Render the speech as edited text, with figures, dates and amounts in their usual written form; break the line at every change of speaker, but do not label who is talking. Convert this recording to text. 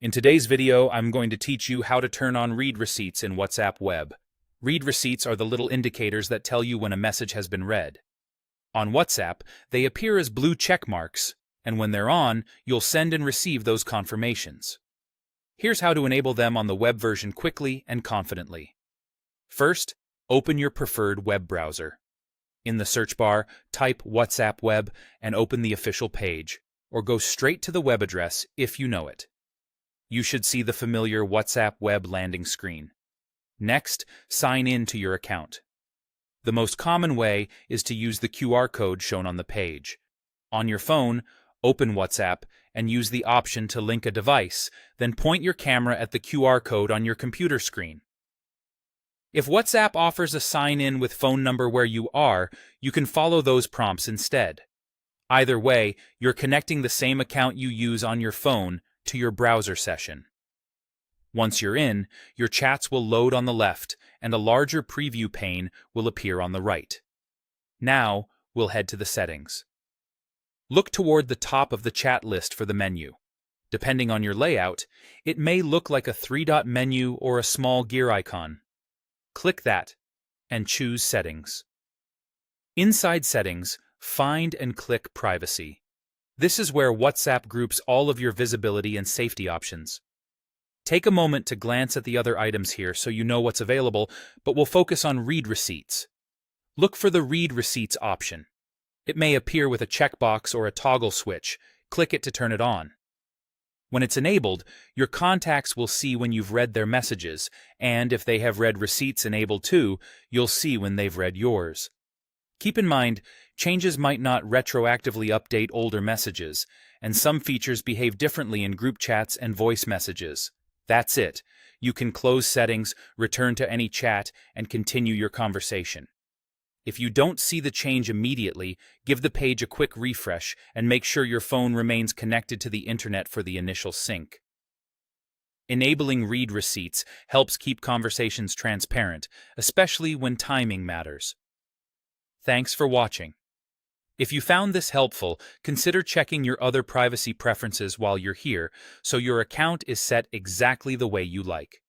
In today's video, I'm going to teach you how to turn on read receipts in WhatsApp Web. Read receipts are the little indicators that tell you when a message has been read. On WhatsApp, they appear as blue check marks, and when they're on, you'll send and receive those confirmations. Here's how to enable them on the web version quickly and confidently. First, open your preferred web browser. In the search bar, type WhatsApp Web and open the official page, or go straight to the web address if you know it. You should see the familiar WhatsApp Web landing screen. Next, sign in to your account. The most common way is to use the QR code shown on the page. On your phone, open WhatsApp and use the option to link a device, then point your camera at the QR code on your computer screen. If WhatsApp offers a sign-in with phone number where you are, you can follow those prompts instead. Either way, you're connecting the same account you use on your phone to your browser session. Once you're in, your chats will load on the left and a larger preview pane will appear on the right. Now, we'll head to the settings. Look toward the top of the chat list for the menu. Depending on your layout, it may look like a three-dot menu or a small gear icon. Click that and choose Settings. Inside Settings, find and click Privacy. This is where WhatsApp groups all of your visibility and safety options. Take a moment to glance at the other items here so you know what's available, but we'll focus on Read Receipts. Look for the Read Receipts option. It may appear with a checkbox or a toggle switch. Click it to turn it on. When it's enabled, your contacts will see when you've read their messages, and if they have read receipts enabled too, you'll see when they've read yours. Keep in mind, changes might not retroactively update older messages, and some features behave differently in group chats and voice messages. That's it. You can close settings, return to any chat, and continue your conversation. If you don't see the change immediately, give the page a quick refresh and make sure your phone remains connected to the internet for the initial sync. Enabling read receipts helps keep conversations transparent, especially when timing matters. Thanks for watching. If you found this helpful, consider checking your other privacy preferences while you're here so your account is set exactly the way you like.